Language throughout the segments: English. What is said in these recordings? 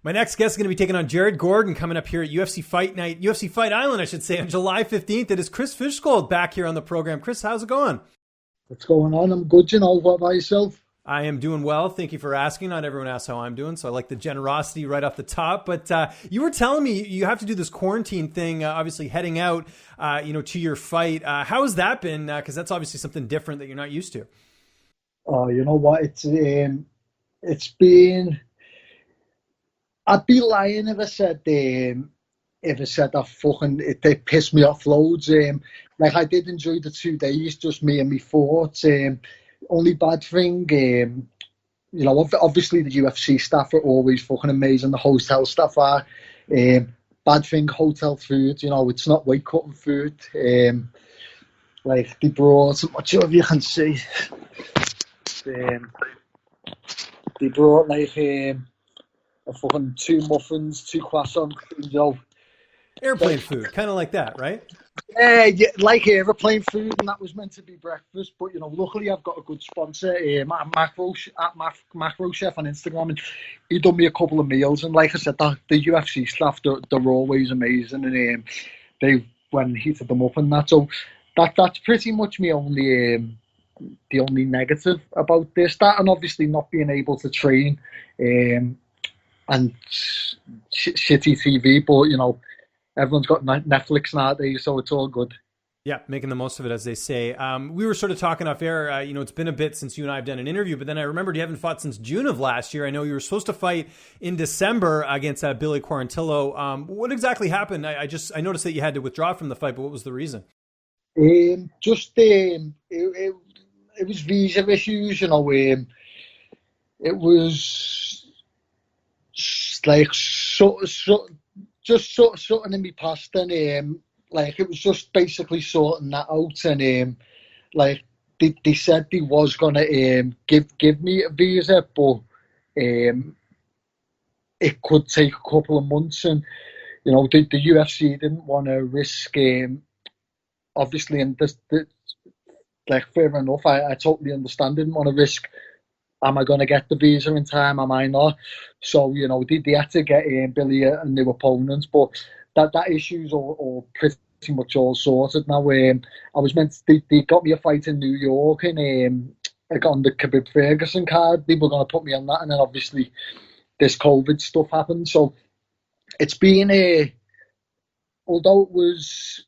My next guest is going to be taking on Jared Gordon coming up here at UFC Fight Night, UFC Fight Island, I should say, on July 15th. It is Chris Fishgold back here on the program. Chris, how's it going? What's going on? I'm good, you know. What about yourself? I am doing well. Thank you for asking. Not everyone asks how I'm doing, so I like the generosity right off the top. But you were telling me you have to do this quarantine thing, obviously heading out, to your fight. How has that been? Because that's obviously something different that you're not used to. Oh, you know what? It's been. I'd be lying if I said that fucking they pissed me off loads. Like I did enjoy the 2 days, just me and me thoughts. Only bad thing, obviously the UFC staff are always fucking amazing. The hotel staff are. Bad thing, hotel food. It's not weight cutting food. Like they brought, I'm not sure if you can see. They brought like a fucking 2 muffins, 2 croissants, Airplane food, kind of like that, right? Yeah, like aeroplane food, and that was meant to be breakfast. But luckily I've got a good sponsor, Macro Chef on Instagram, and he done me a couple of meals. And like I said, the UFC staff, they're always amazing, and they when heated them up and that. So that's pretty much the only negative about this. That and obviously not being able to train, and shitty TV, but everyone's got Netflix nowadays, so it's all good. Yeah, making the most of it, as they say. We were sort of talking off air. It's been a bit since you and I have done an interview, but then I remembered you haven't fought since June of last year. I know you were supposed to fight in December against Billy Quarantillo. What exactly happened? I noticed that you had to withdraw from the fight, but what was the reason? It was visa issues. It was like just something in me past, and like it was just basically sorting that out, and like they said they was gonna give me a visa, but it could take a couple of months, and the UFC didn't want to risk, obviously, and this like fair enough, I totally understand, didn't want to risk. Am I going to get the visa in time? Am I not? So, they had to get Billy a new opponent, but that issue's all pretty much all sorted now. I was they got me a fight in New York, and I got on the Khabib Ferguson card. They were going to put me on that, and then obviously this COVID stuff happened. So it's been although it was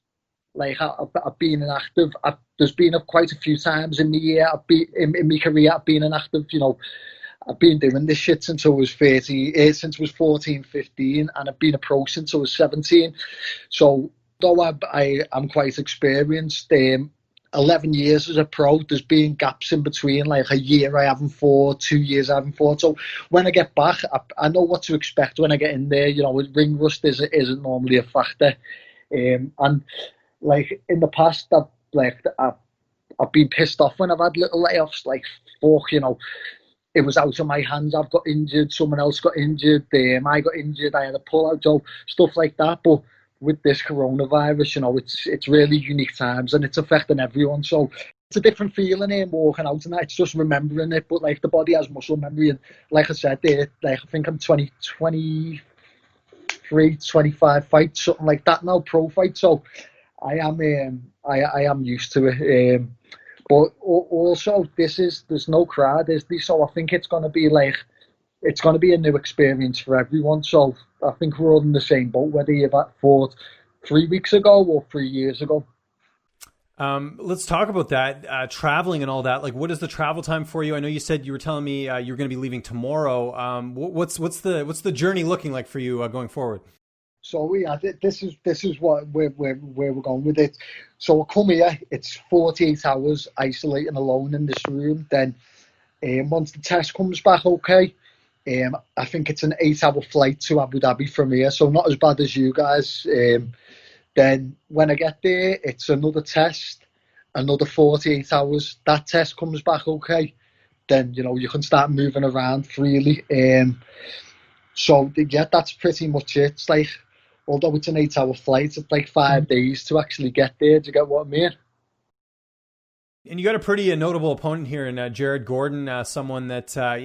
like I've been inactive. There's been quite a few times in the year in my career I've been inactive. I've been doing this shit since I was since I was 14, 15, and I've been a pro since I was 17. So though I'm quite experienced, 11 years as a pro, there's been gaps in between, like a year I haven't fought, 2 years I haven't fought. So when I get back, I know what to expect when I get in there. Ring rust isn't normally a factor, and like in the past, I've been pissed off when I've had little layoffs. Like fuck, it was out of my hands. I've got injured. Someone else got injured. I got injured. I had a pull out. So stuff like that. But with this coronavirus, it's really unique times and it's affecting everyone. So it's a different feeling walking out and that. It's just remembering it. But like the body has muscle memory, and like I said, I think I'm 23, 25 fights, something like that now, pro fight. So I am used to it, but also there's no crowd, is there? So I think it's going to be a new experience for everyone. So I think we're all in the same boat, whether you've fought 3 weeks ago or 3 years ago. Let's talk about that, traveling and all that. Like, what is the travel time for you? I know you said you were telling me you're going to be leaving tomorrow. What's the journey looking like for you going forward? So yeah, this is where we're going with it. So I come here, it's 48 hours isolating alone in this room. Then once the test comes back okay, I think it's an 8-hour flight to Abu Dhabi from here, so not as bad as you guys. Then when I get there, it's another test, another 48 hours. That test comes back okay, then you can start moving around freely. So yeah, that's pretty much it. It's like, although it's an 8-hour flight, it's like 5 days to actually get there. Do you get what I mean? And you got a pretty notable opponent here in Jared Gordon, someone that a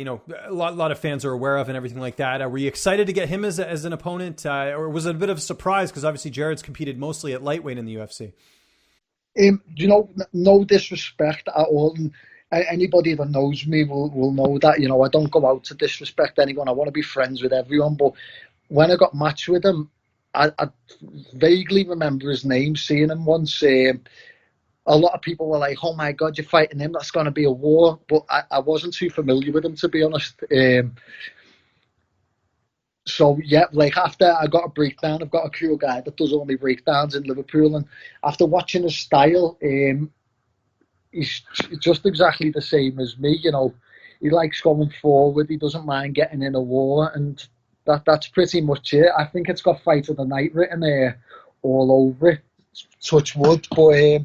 lot of fans are aware of and everything like that. Were you excited to get him as an opponent, or was it a bit of a surprise because obviously Jared's competed mostly at lightweight in the UFC? No disrespect at all. And anybody that knows me will know that. I don't go out to disrespect anyone. I want to be friends with everyone. But when I got matched with him, I vaguely remember his name, seeing him once. A lot of people were like, "Oh my God, you're fighting him! That's going to be a war." But I wasn't too familiar with him, to be honest. So yeah, like after I got a breakdown, I've got a cool guy that does all my breakdowns in Liverpool, and after watching his style, he's just exactly the same as me. He likes going forward. He doesn't mind getting in a war, and that's pretty much it. I think it's got Fight of the Night written there all over it. Touch wood, but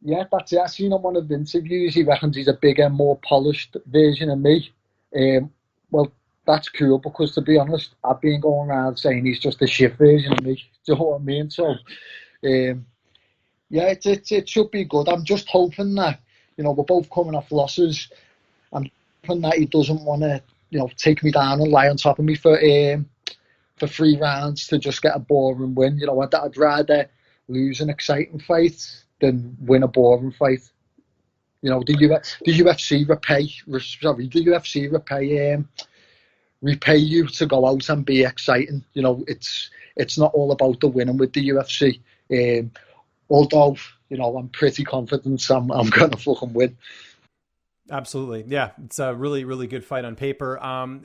yeah, that's it. I seen on one of the interviews, he reckons he's a bigger, more polished version of me. Well, that's cool because, to be honest, I've been going around saying he's just a shit version of me. Do you know what I mean? So, yeah, it should be good. I'm just hoping that, we're both coming off losses. I'm hoping that he doesn't want to, take me down and lie on top of me for 3 rounds to just get a boring win. I'd rather lose an exciting fight than win a boring fight. The UFC repay you to go out and be exciting. It's not all about the winning with the UFC. Although, I'm pretty confident I'm going to fucking win. Absolutely. Yeah, it's a really, really good fight on paper.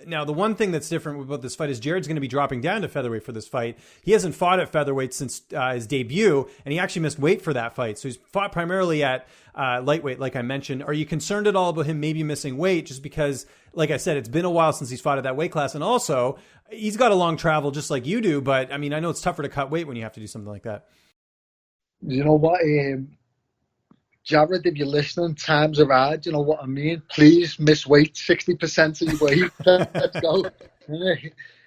Now, the one thing that's different about this fight is Jared's going to be dropping down to featherweight for this fight. He hasn't fought at featherweight since his debut, and he actually missed weight for that fight. So he's fought primarily at lightweight, like I mentioned. Are you concerned at all about him maybe missing weight just because, like I said, it's been a while since he's fought at that weight class, and also he's got a long travel just like you do, but I mean, I know it's tougher to cut weight when you have to do something like that. You know what? Jared, if you're listening, times are hard, you know what I mean? Please miss weight, 60% of your weight. Let's go.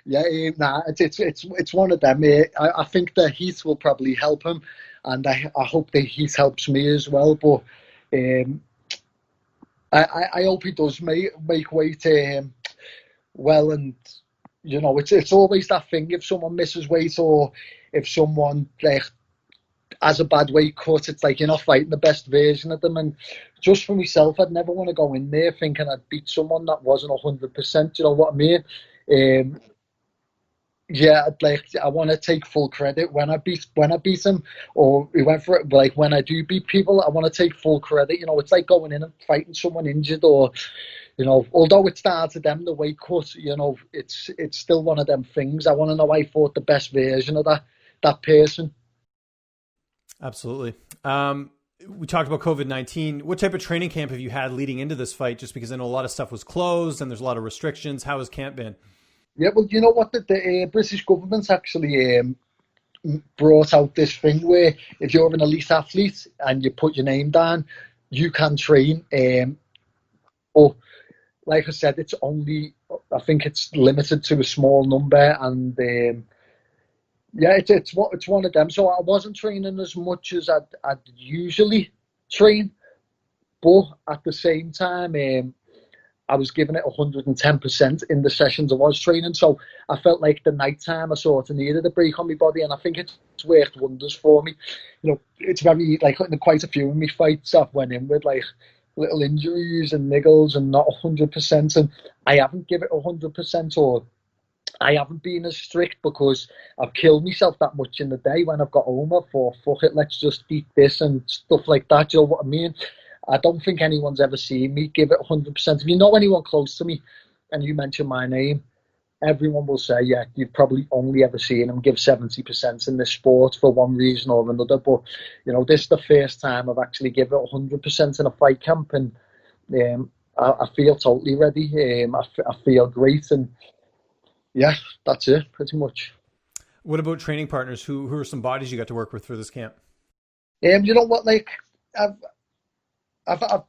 It's one of them. I think the heat will probably help him, and I hope the heat helps me as well. But I hope he does make weight well, and it's always that thing. If someone misses weight or if someone has a bad weight cut, it's like you're not fighting the best version of them. And just for myself, I'd never want to go in there thinking I'd beat someone that wasn't 100%. You know what I mean? I want to take full credit when I beat him, or we went for it. Like when I do beat people, I want to take full credit. It's like going in and fighting someone injured, or although it's down to them the weight cut. It's still one of them things. I want to know I fought the best version of that person. Absolutely. We talked about COVID-19. What type of training camp have you had leading into this fight? Just because I know a lot of stuff was closed and there's a lot of restrictions. How has camp been? Yeah, well, you know what? The British government's actually brought out this thing where if you're an elite athlete and you put your name down, you can train. But like I said, I think it's limited to a small number, and it's one of them. So I wasn't training as much as I'd usually train, but at the same time, I was giving it 110% in the sessions I was training. So I felt like the night time I sort of needed a break on my body, and I think it's worked wonders for me. It's very in quite a few of my fights I've went in with little injuries and niggles and not 100%, and I haven't given it 100%, or I haven't been as strict because I've killed myself that much in the day. When I've got home, I thought, fuck it, let's just eat this and stuff like that. You know what I mean? I don't think anyone's ever seen me give it 100%. If you know anyone close to me and you mention my name, everyone will say, yeah, you've probably only ever seen him give 70% in this sport for one reason or another. But, this is the first time I've actually given it 100% in a fight camp, and I feel totally ready. I feel great, and yeah, that's it, pretty much. What about training partners? Who are some bodies you got to work with for this camp? You know what? I've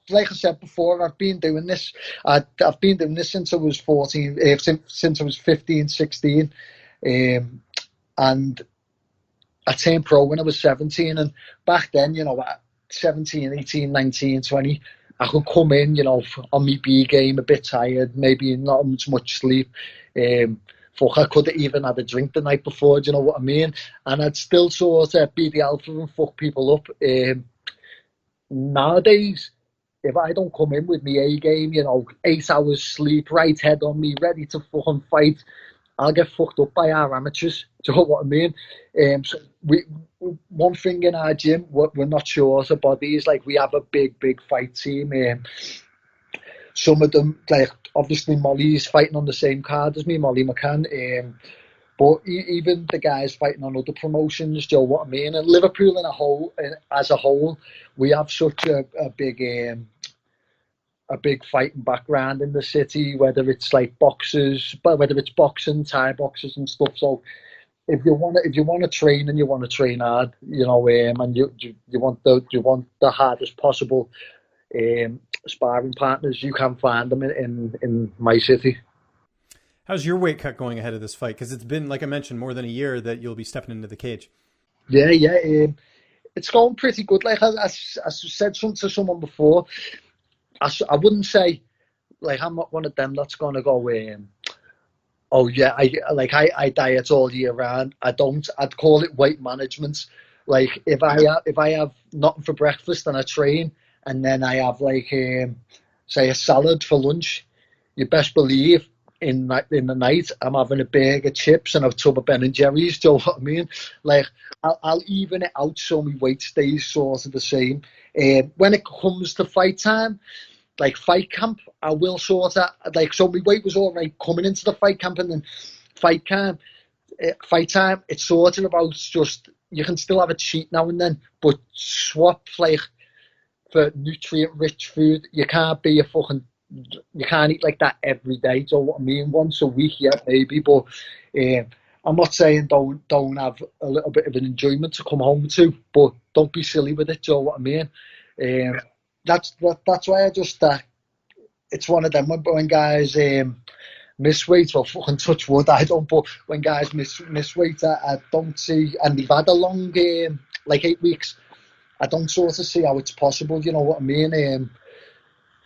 like I said before, I've been doing this. I've been doing this since I was 14, since I was 15, 16, and I turned pro when I was 17. And back then, 17, 18, 19, 20, I could come in, you know, on my B game, a bit tired, maybe not much sleep. Fuck, I could have even had a drink the night before, do you know what I mean? And I'd still sort of be the alpha and fuck people up. Nowadays, if I don't come in with my A game, you know, 8 hours sleep, right head on me, ready to fucking fight, I'll get fucked up by our amateurs. Do you know what I mean? So one thing in our gym, we're not sure of bodies. Like, we have a big fight team. Some of them, like, obviously Molly's fighting on the same card as me, Molly McCann. But even the guys fighting on other promotions, do you know what I mean? And Liverpool as a whole, we have such a big fighting background in the city, whether it's like boxers, but whether it's boxing, Thai boxers and stuff. So if you want to train and you want to train hard, you know, and you want the hardest possible sparring partners, you can find them in my city. How's your weight cut going ahead of this fight? Because it's been, like I mentioned, more than a year that you'll be stepping into the cage. Yeah. It's going pretty good. Like I said something to someone before, I wouldn't say, like, I'm not one of them that's going to go, oh yeah, I diet all year round. I don't. I'd call it weight management. Like, if I have nothing for breakfast and I train, and then I have, like, say a salad for lunch, you best believe in the night I'm having a bag of chips and a tub of Ben and Jerry's. Do you know what I mean? Like, I'll even it out so my weight stays sort of the same. When it comes to fight time, like fight camp, I will sort of, like, so my weight was all right coming into the fight camp, and then fight time, it's sort of about just, you can still have a cheat now and then, but swap, like, for nutrient-rich food. You can't eat like that every day. Do you know what I mean? Once a week, yeah, maybe, but I'm not saying don't have a little bit of an enjoyment to come home to, but don't be silly with it. Do you know what I mean? That's why I just it's one of them when guys miss weight, well, fucking touch wood, I don't, but when guys miss weight, I don't see, and they've had a long like 8 weeks, I don't sort of see how it's possible. You know what I mean?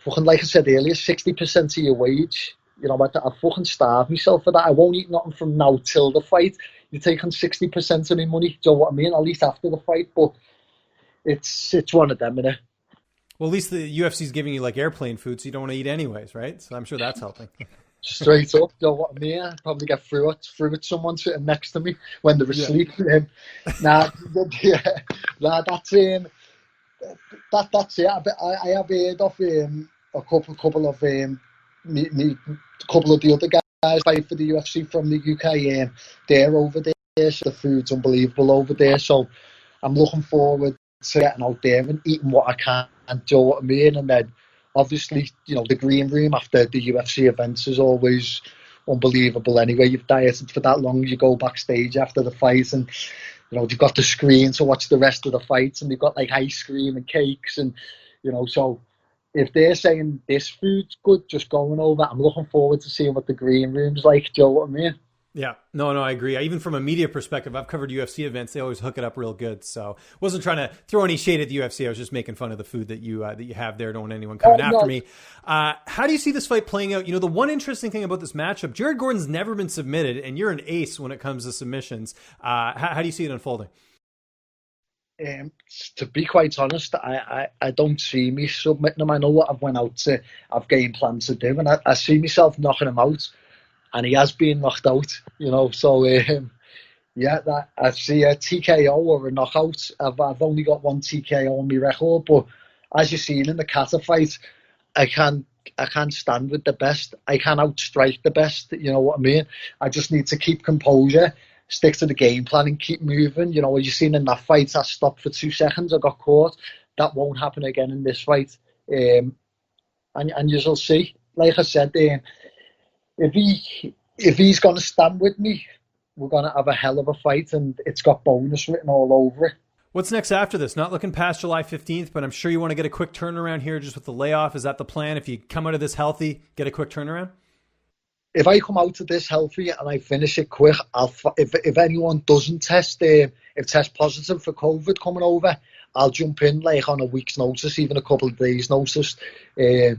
Fucking, like I said earlier, 60% of your wage. You know, I fucking starve myself for that. I won't eat nothing from now till the fight. You're taking 60% of my money. Do you know what I mean? I'll eat after the fight, but it's one of them, innit? Well, at least the UFC's giving you, like, airplane food, so you don't want to eat anyways, right? So I'm sure that's helping. Straight up, you know what I mean? I'd probably get through it someone sitting next to me when they're asleep. That's that's it. I have heard of a couple of the other guys fight for the UFC from the UK. They're over there, so the food's unbelievable over there. So I'm looking forward to getting out there and eating what I can, and do you know what I mean? And then obviously, you know, the green room after the UFC events is always unbelievable anyway. You've dieted for that long, you go backstage after the fight, and you know, you've got the screen to watch the rest of the fights, and they've got like ice cream and cakes, and you know, so if they're saying this food's good, just going over, I'm looking forward to seeing what the green room's like. Do you know what I mean? Yeah, no, I agree. Even from a media perspective, I've covered UFC events. They always hook it up real good. So wasn't trying to throw any shade at the UFC. I was just making fun of the food that you have there. Don't want anyone coming after me. How do you see this fight playing out? You know, the one interesting thing about this matchup, Jared Gordon's never been submitted, and you're an ace when it comes to submissions. How do you see it unfolding? To be quite honest, I don't see me submitting him. I know what I've game plans to do, and I see myself knocking him out. And he has been knocked out, you know. So that I see a TKO or a knockout. I've only got one TKO on my record, but as you've seen in the Kattar fight, I can't stand with the best. I can outstrike the best. You know what I mean? I just need to keep composure, stick to the game plan, and keep moving. You know, as you've seen in that fight, I stopped for 2 seconds. I got caught. That won't happen again in this fight. And you'll see. Like I said, if he's going to stand with me, we're going to have a hell of a fight, and it's got bonus written all over it. What's next after this? Not looking past July 15th, but I'm sure you want to get a quick turnaround here just with the layoff. Is that the plan? If you come out of this healthy, get a quick turnaround? If I come out of this healthy and I finish it quick, if anyone doesn't test positive for COVID coming over, I'll jump in like on a week's notice, even a couple of days' notice. I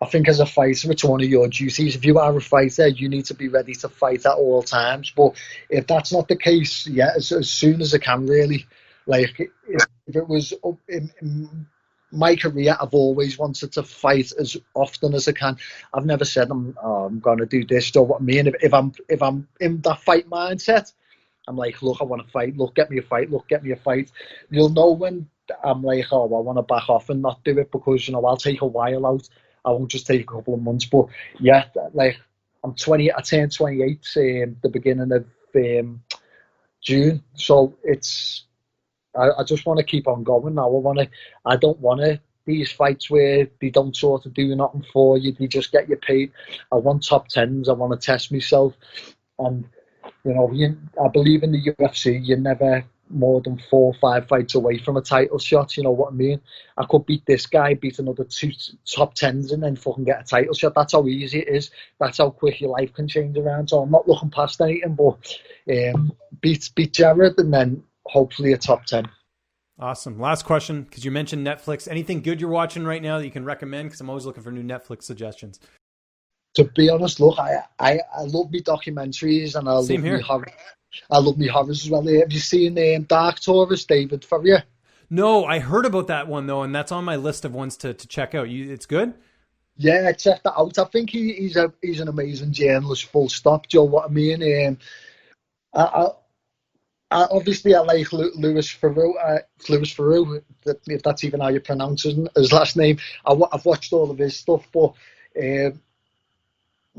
think as a fighter, it's one of your duties. If you are a fighter, you need to be ready to fight at all times. But if that's not the case, yeah, as soon as I can, really. Like, if it was in my career, I've always wanted to fight as often as I can. I've never said I'm going to do this. Do you know what I mean? If I'm in that fight mindset, I'm like, look, I want to fight. Look, get me a fight. Look, get me a fight. You'll know when I'm like, oh, I want to back off and not do it because, you know, I'll take a while out. I won't just take a couple of months. But yeah, like, I'm 20. I turned 28 the beginning of June. So it's, I just want to keep on going now. I don't want to these fights where they don't sort of do nothing for you. They just get you paid. I want top tens. I want to test myself. And, you know, I believe in the UFC, you're never more than 4 or 5 fights away from a title shot. You know what I mean? I could beat this guy, beat another 2 top tens, and then fucking get a title shot. That's how easy it is. That's how quick your life can change around. So I'm not looking past anything, but beat Jared and then hopefully a top 10. Awesome. Last question, because you mentioned Netflix. Anything good you're watching right now that you can recommend? Because I'm always looking for new Netflix suggestions. To be honest, look, I love me documentaries and I love me horrors as well. Have you seen Dark Tourist, David Ferrier? No, I heard about that one though, and that's on my list of ones to check out. It's good? Yeah, check that out. I think he's an amazing journalist, full stop. Do you know what I mean? Obviously, I like Louis Theroux, if that's even how you pronounce his last name. I've watched all of his stuff, but I'm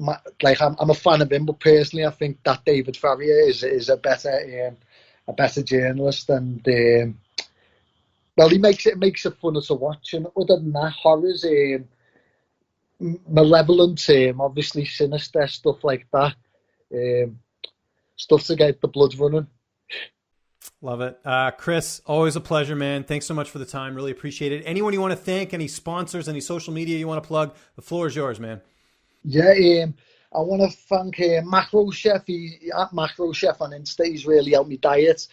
a fan of him. But personally, I think that David Ferrier is a better journalist, and well, he makes it funner to watch. And other than that, horrors, malevolent, obviously sinister stuff like that, stuff to get the blood running. Love it. Chris, always a pleasure, man. Thanks so much for the time. Really appreciate it. Anyone you want to thank, any sponsors, any social media you want to plug, the floor is yours, man. Yeah, I want to thank Macro Chef. At Macro Chef on Insta, he's really helped me diet.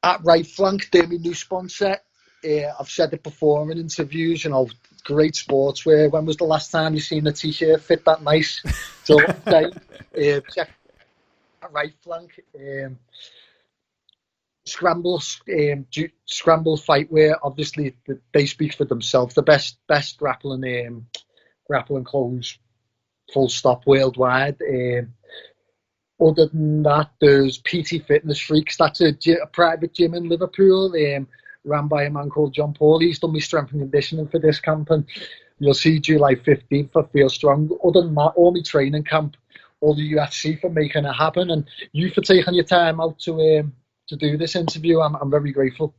At Right Flank, they're my new sponsor. I've said it before in interviews, you know, great sportswear. When was the last time you seen a t-shirt fit that nice? So check Right Flank. Scramble Fightwear, obviously they speak for themselves. The best grappling clothes, full stop, worldwide. Other than that, there's PT Fitness Freaks. That's a private gym in Liverpool, ran by a man called John Paul. He's done my strength and conditioning for this camp, and you'll see July 15th for Feel Strong. Other than that, all my training camp, all the UFC for making it happen, and you for taking your time out to do this interview. I'm very grateful.